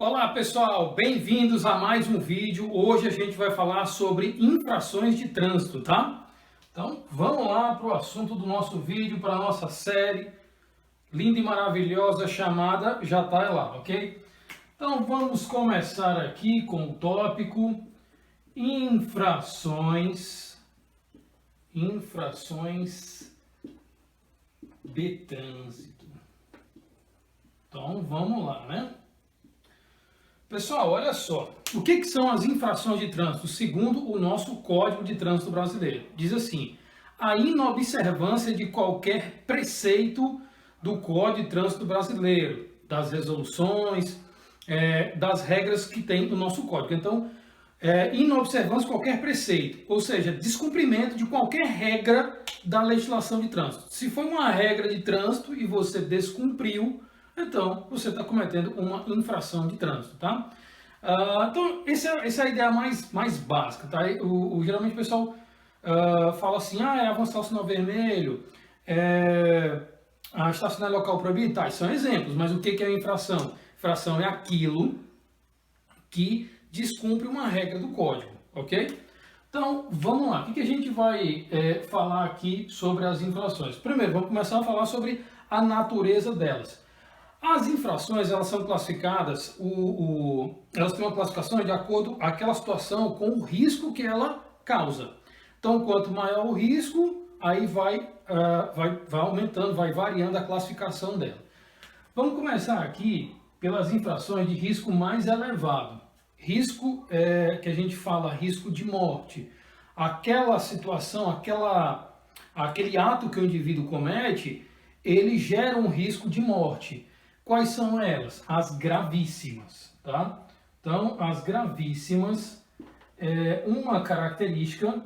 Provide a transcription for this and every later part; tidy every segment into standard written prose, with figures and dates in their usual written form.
Olá pessoal, bem-vindos a mais um vídeo. Hoje a gente vai falar sobre infrações de trânsito, tá? Então vamos lá para o assunto do nosso vídeo, para a nossa série linda e maravilhosa chamada Já Tá Lá, ok? Então vamos começar aqui com o tópico infrações de trânsito. Então vamos lá, né? Pessoal, olha só, o que são as infrações de trânsito segundo o nosso Código de Trânsito Brasileiro? Diz assim, a inobservância de qualquer preceito do Código de Trânsito Brasileiro, das resoluções, das regras que tem no nosso Código. Então, inobservância de qualquer preceito, ou seja, descumprimento de qualquer regra da legislação de trânsito. Se foi uma regra de trânsito e você descumpriu, então você está cometendo uma infração de trânsito, tá? Então, essa é a ideia mais básica, tá? Geralmente o pessoal fala assim, é avançar o sinal vermelho, estacionar em local proibido, tá? Isso são exemplos, mas o que é infração? Infração é aquilo que descumpre uma regra do código, ok? Então, vamos lá. O que a gente vai falar aqui sobre as infrações? Primeiro, vamos começar a falar sobre a natureza delas. As infrações, elas são classificadas, elas têm uma classificação de acordo com aquela situação, com o risco que ela causa. Então, quanto maior o risco, aí vai aumentando, vai variando a classificação dela. Vamos começar aqui pelas infrações de risco mais elevado. Risco, que a gente fala risco de morte. Aquela situação, aquele ato que o indivíduo comete, ele gera um risco de morte. Quais são elas? As gravíssimas, tá? Então, as gravíssimas, uma característica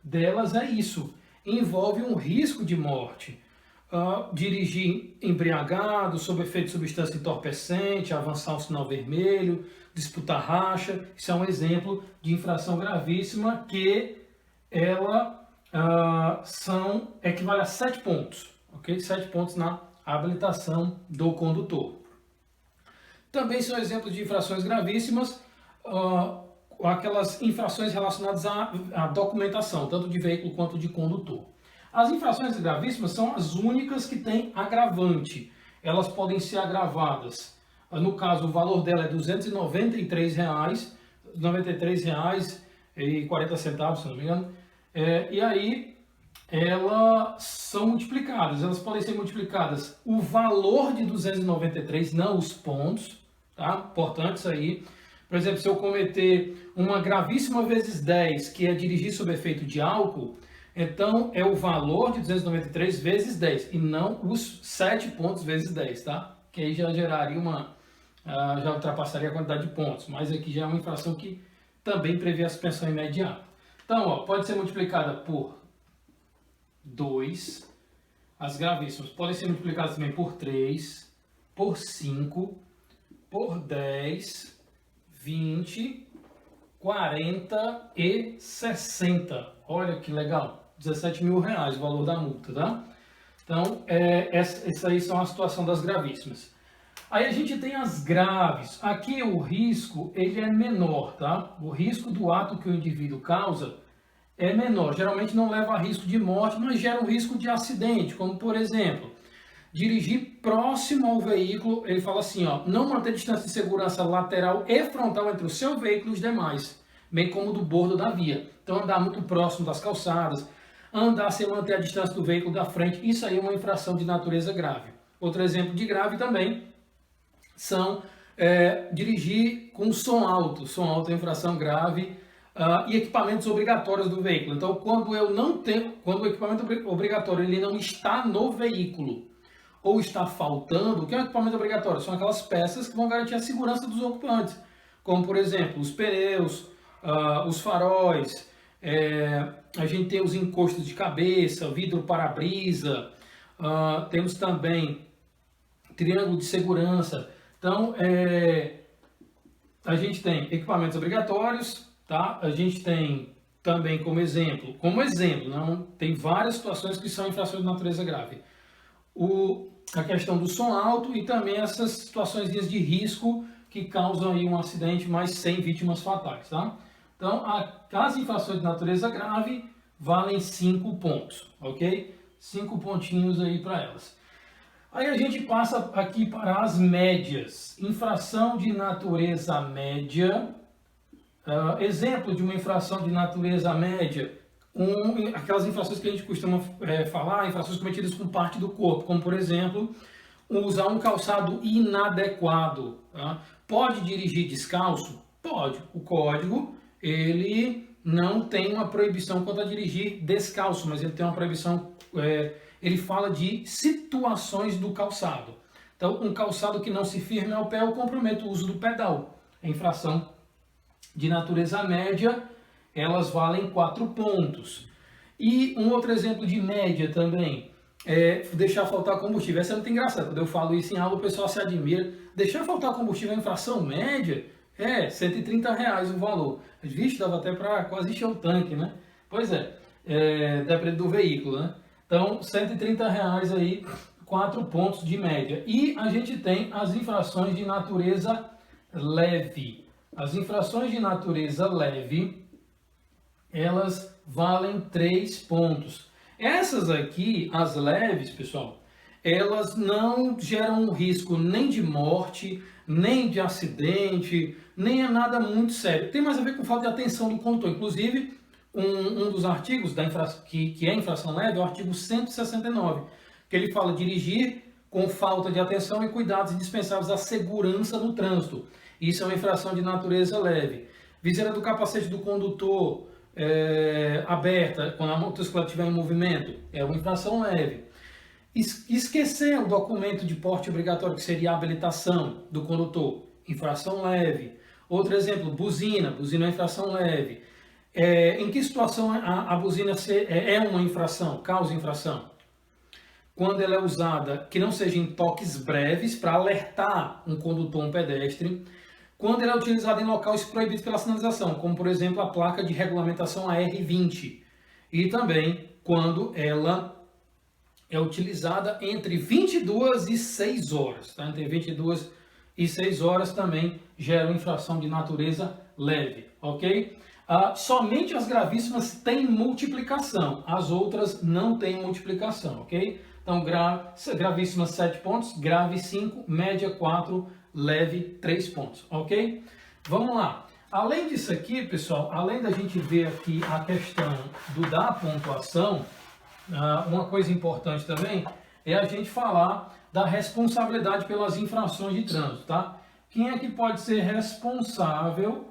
delas é isso, envolve um risco de morte. Dirigir embriagado, sob efeito de substância entorpecente, avançar um sinal vermelho, disputar racha, isso é um exemplo de infração gravíssima que ela equivale a 7 pontos, ok? 7 pontos na habilitação do condutor. Também são exemplos de infrações gravíssimas, aquelas infrações relacionadas à documentação, tanto de veículo quanto de condutor. As infrações gravíssimas são as únicas que têm agravante. Elas podem ser agravadas. No caso, o valor dela é R$ 293,40, se não me engano. E aí, elas são multiplicadas. Elas podem ser multiplicadas o valor de 293, não os pontos. Tá? Importante isso aí. Por exemplo, se eu cometer uma gravíssima vezes 10, que é dirigir sob efeito de álcool, então é o valor de 293 vezes 10 e não os 7 pontos vezes 10, tá? Que aí já geraria já ultrapassaria a quantidade de pontos, mas aqui já é uma infração que também prevê a suspensão imediata. Então, pode ser multiplicada por 2, as gravíssimas podem ser multiplicadas também por 3, por 5, por 10, 20, 40 e 60. Olha que legal, R$17 mil o valor da multa, tá? Então, essa aí são a situação das gravíssimas. Aí a gente tem as graves. Aqui o risco, ele é menor, tá? O risco do ato que o indivíduo causa é menor. Geralmente não leva a risco de morte, mas gera um risco de acidente, como por exemplo, dirigir próximo ao veículo, ele fala assim, não manter distância de segurança lateral e frontal entre o seu veículo e os demais, bem como do bordo da via. Então andar muito próximo das calçadas, andar sem manter a distância do veículo da frente, isso aí é uma infração de natureza grave. Outro exemplo de grave também são dirigir com som alto é infração grave, e equipamentos obrigatórios do veículo. Então, quando o equipamento obrigatório ele não está no veículo ou está faltando, o que é um equipamento obrigatório? São aquelas peças que vão garantir a segurança dos ocupantes, como por exemplo os pneus, os faróis, a gente tem os encostos de cabeça, vidro para-brisa, temos também triângulo de segurança. Então, a gente tem equipamentos obrigatórios, tá? A gente tem também como exemplo, não, tem várias situações que são infrações de natureza grave. A questão do som alto e também essas situações de risco que causam aí um acidente, mas sem vítimas fatais, tá? Então, as infrações de natureza grave valem 5 pontos, ok? 5 pontinhos aí para elas. Aí a gente passa aqui para as médias. Infração de natureza média. Exemplo de uma infração de natureza média, aquelas infrações que a gente costuma falar, infrações cometidas com parte do corpo, como por exemplo, usar um calçado inadequado. Tá? Pode dirigir descalço? Pode. O código, ele não tem uma proibição quanto a dirigir descalço, mas ele tem uma proibição, ele fala de situações do calçado. Então, um calçado que não se firme ao pé, eu comprometo o uso do pedal. É infração de natureza média, elas valem 4 pontos. E um outro exemplo de média também, é deixar faltar combustível. Essa é muito engraçada, quando eu falo isso em aula o pessoal se admira. Deixar faltar combustível é infração média? É, R$130 o valor. Vixe, dava até para quase encher o tanque, né? Pois depende do veículo, né? Então, R$130 aí, 4 pontos de média. E a gente tem as infrações de natureza leve. As infrações de natureza leve, elas valem 3 pontos. Essas aqui, as leves, pessoal, elas não geram risco nem de morte, nem de acidente, nem é nada muito sério. Tem mais a ver com falta de atenção do condutor. Inclusive, um dos artigos que é infração leve é o artigo 169, que ele fala dirigir com falta de atenção e cuidados indispensáveis à segurança no trânsito. Isso é uma infração de natureza leve. Viseira do capacete do condutor aberta, quando a motocicleta estiver em movimento, é uma infração leve. Esquecer o documento de porte obrigatório, que seria a habilitação do condutor, infração leve. Outro exemplo, buzina é uma infração leve. Em que situação a buzina é uma infração, causa infração? Quando ela é usada, que não seja em toques breves, para alertar um condutor, um pedestre. Quando ela é utilizada em locais proibidos pela sinalização, como por exemplo a placa de regulamentação AR20. E também quando ela é utilizada entre 22 e 6 horas. Tá? Entre 22 e 6 horas também gera infração de natureza leve. Ok? Somente as gravíssimas têm multiplicação, as outras não têm multiplicação. Ok? Então, gravíssimas 7 pontos, grave 5, média 4, leve 3 pontos, ok? Vamos lá. Além disso aqui, pessoal, além da gente ver aqui a questão da pontuação, uma coisa importante também é a gente falar da responsabilidade pelas infrações de trânsito, tá? Quem é que pode ser responsável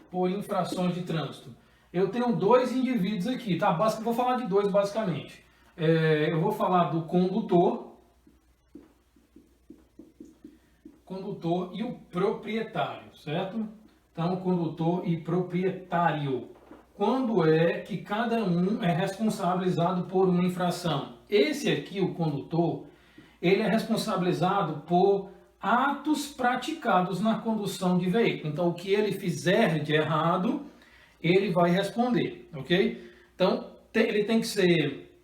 por infrações de trânsito? Eu tenho 2 indivíduos aqui, tá? Vou falar de 2 basicamente. Eu vou falar do condutor e o proprietário, certo? Então, condutor e proprietário. Quando é que cada um é responsabilizado por uma infração? Esse aqui, o condutor, ele é responsabilizado por atos praticados na condução de veículo. Então, o que ele fizer de errado, ele vai responder, ok? Então, ele tem que ser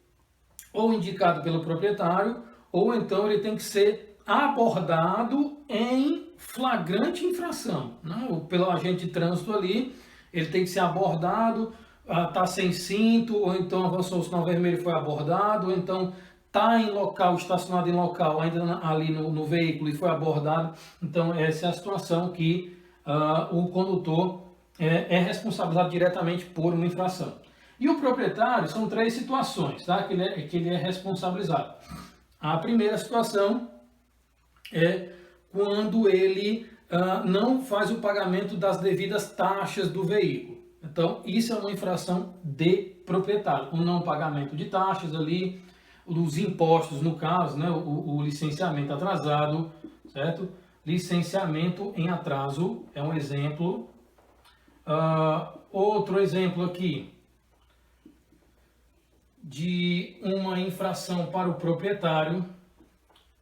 ou indicado pelo proprietário, ou então ele tem que ser abordado em flagrante infração, né? Pelo agente de trânsito ali, ele tem que ser abordado, está sem cinto, ou então avançou o sinal vermelho e foi abordado, ou então está em local, estacionado em local, ainda ali no veículo e foi abordado. Então, essa é a situação que o condutor é responsabilizado diretamente por uma infração. E o proprietário, são 3 situações, tá? que ele é responsabilizado. A primeira situação é quando ele não faz o pagamento das devidas taxas do veículo. Então, isso é uma infração de proprietário. O não pagamento de taxas ali, os impostos no caso, né? o licenciamento atrasado, certo? Licenciamento em atraso é um exemplo. Outro exemplo aqui de uma infração para o proprietário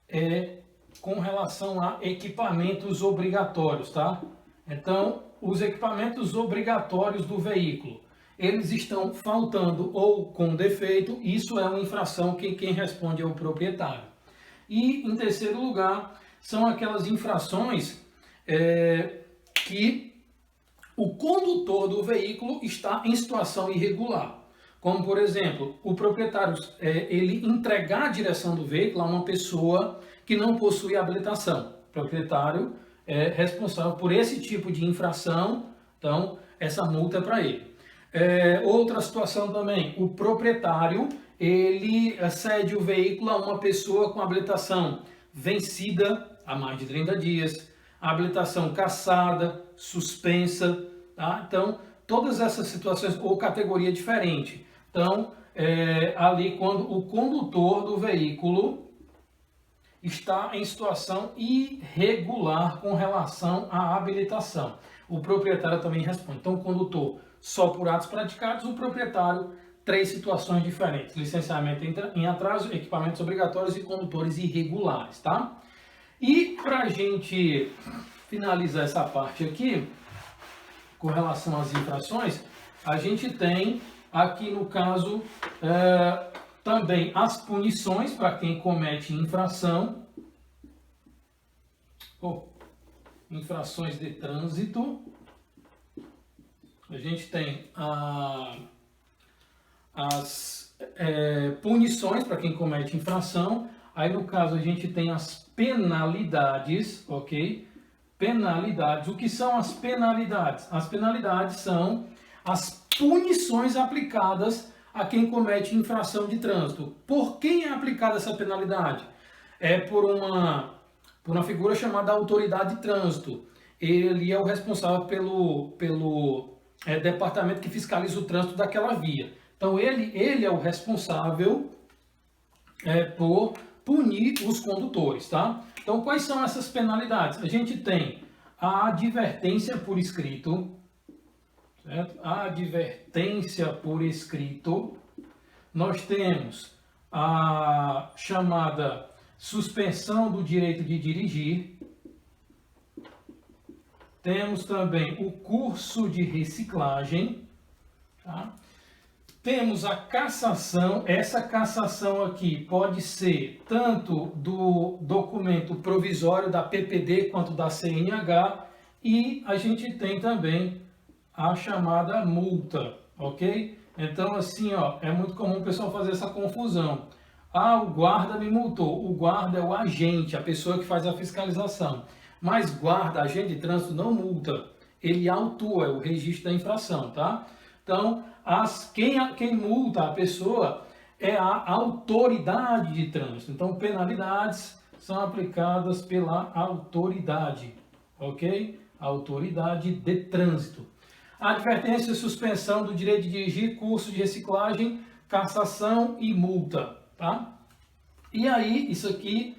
é com relação a equipamentos obrigatórios, tá? Então, os equipamentos obrigatórios do veículo, eles estão faltando ou com defeito, isso é uma infração que quem responde é o proprietário. E, em terceiro lugar, são aquelas infrações que o condutor do veículo está em situação irregular. Como, por exemplo, o proprietário ele entregar a direção do veículo a uma pessoa que não possui habilitação. O proprietário é responsável por esse tipo de infração, então essa multa é para ele. Outra situação também, o proprietário ele cede o veículo a uma pessoa com habilitação vencida há mais de 30 dias, habilitação cassada, suspensa, tá? Então, todas essas situações ou categoria diferente. Então, ali quando o condutor do veículo está em situação irregular com relação à habilitação. O proprietário também responde. Então, o condutor só por atos praticados, o proprietário, 3 situações diferentes. Licenciamento em atraso, equipamentos obrigatórios e condutores irregulares, tá? E para a gente finalizar essa parte aqui, com relação às infrações, a gente tem aqui no caso também as punições para quem comete infração, infrações de trânsito. A gente tem as punições para quem comete infração. Aí no caso a gente tem as penalidades, ok? Penalidades. O que são as penalidades? As penalidades são as punições aplicadas a quem comete infração de trânsito. Por quem é aplicada essa penalidade? É por uma figura chamada autoridade de trânsito. Ele é o responsável pelo departamento que fiscaliza o trânsito daquela via. Então ele é o responsável por punir os condutores, tá? Então, quais são essas penalidades? A gente tem a advertência por escrito, certo? A advertência por escrito. Nós temos a chamada suspensão do direito de dirigir. Temos também o curso de reciclagem, tá? Temos a cassação. Essa cassação aqui pode ser tanto do documento provisório da PPD quanto da CNH, e a gente tem também a chamada multa, ok? Então assim, ó, é muito comum o pessoal fazer essa confusão. Ah, o guarda me multou. O guarda é o agente, a pessoa que faz a fiscalização. Mas guarda, agente de trânsito, não multa. Ele autua, é o registro da infração, tá? Então, quem multa a pessoa é a autoridade de trânsito. Então, penalidades são aplicadas pela autoridade, ok? Autoridade de trânsito. Advertência, suspensão do direito de dirigir, curso de reciclagem, cassação e multa, tá? E aí, isso aqui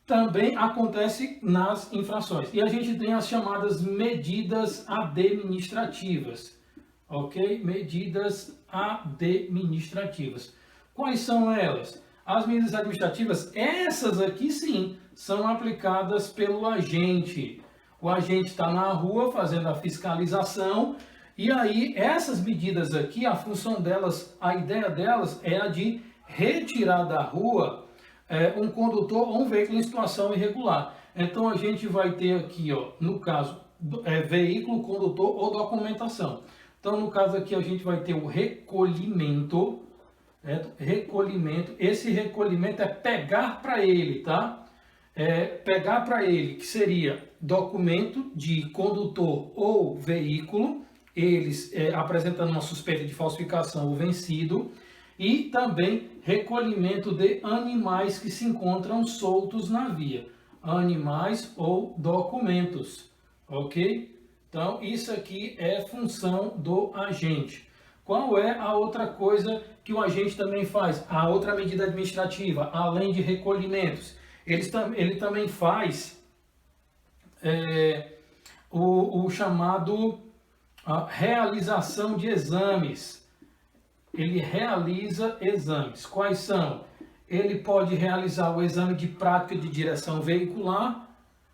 também acontece nas infrações. E a gente tem as chamadas medidas administrativas, ok? Medidas administrativas. Quais são elas? As medidas administrativas, essas aqui sim, são aplicadas pelo agente. O agente está na rua fazendo a fiscalização, e aí essas medidas aqui, a função delas, a ideia delas é a de retirar da rua um condutor ou um veículo em situação irregular. Então a gente vai ter aqui, ó, no caso, veículo, condutor ou documentação. Então no caso aqui a gente vai ter o recolhimento, recolhimento. Esse recolhimento é pegar para ele, tá? Pegar para ele, que seria documento de condutor ou veículo, eles apresentando uma suspeita de falsificação ou vencido, e também recolhimento de animais que se encontram soltos na via, animais ou documentos, ok? Então, isso aqui é função do agente. Qual é a outra coisa que o agente também faz? A outra medida administrativa, além de recolhimentos, ele também faz o chamado realização de exames. Ele realiza exames. Quais são? Ele pode realizar o exame de prática de direção veicular,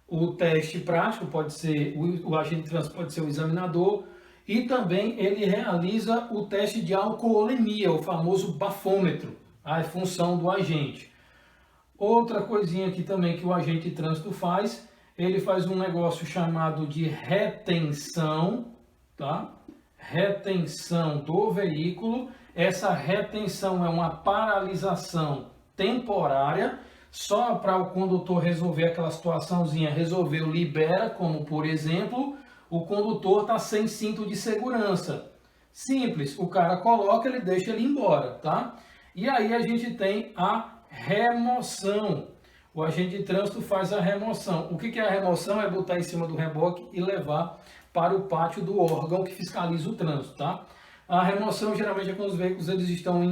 o teste prático, pode ser o agente de trânsito, pode ser o examinador, e também ele realiza o teste de alcoolemia, o famoso bafômetro, a função do agente. Outra coisinha aqui também que o agente de trânsito faz, ele faz um negócio chamado de retenção, tá? Retenção do veículo. Essa retenção é uma paralisação temporária, só para o condutor resolver aquela situaçãozinha, resolveu, libera, como por exemplo, o condutor está sem cinto de segurança. Simples, o cara coloca, ele deixa ele embora, tá? E aí a gente tem a remoção. O agente de trânsito faz a remoção. O que é a remoção? É botar em cima do reboque e levar para o pátio do órgão que fiscaliza o trânsito, tá? A remoção geralmente é quando os veículos eles estão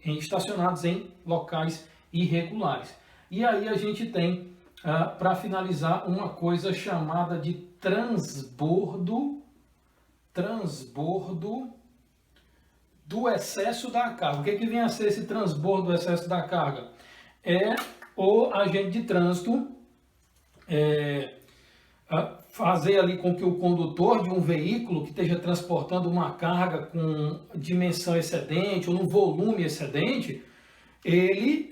estacionados em locais irregulares. E aí a gente tem, para finalizar, uma coisa chamada de transbordo do excesso da carga. O que vem a ser esse transbordo do excesso da carga? É o agente de trânsito fazer ali com que o condutor de um veículo que esteja transportando uma carga com dimensão excedente ou um volume excedente, ele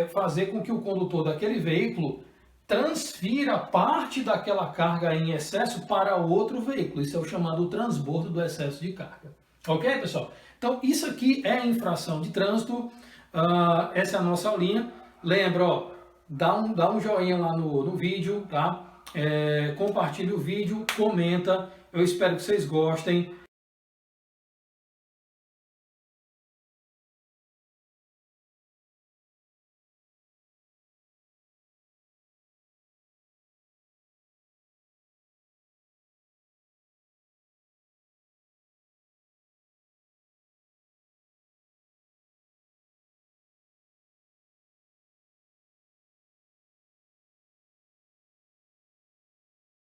fazer com que o condutor daquele veículo transfira parte daquela carga em excesso para outro veículo. Isso é o chamado transbordo do excesso de carga. Ok, pessoal? Então, isso aqui é infração de trânsito. Essa é a nossa aulinha. Lembra, ó, dá um joinha lá no vídeo, tá? Compartilhe o vídeo, comenta. Eu espero que vocês gostem.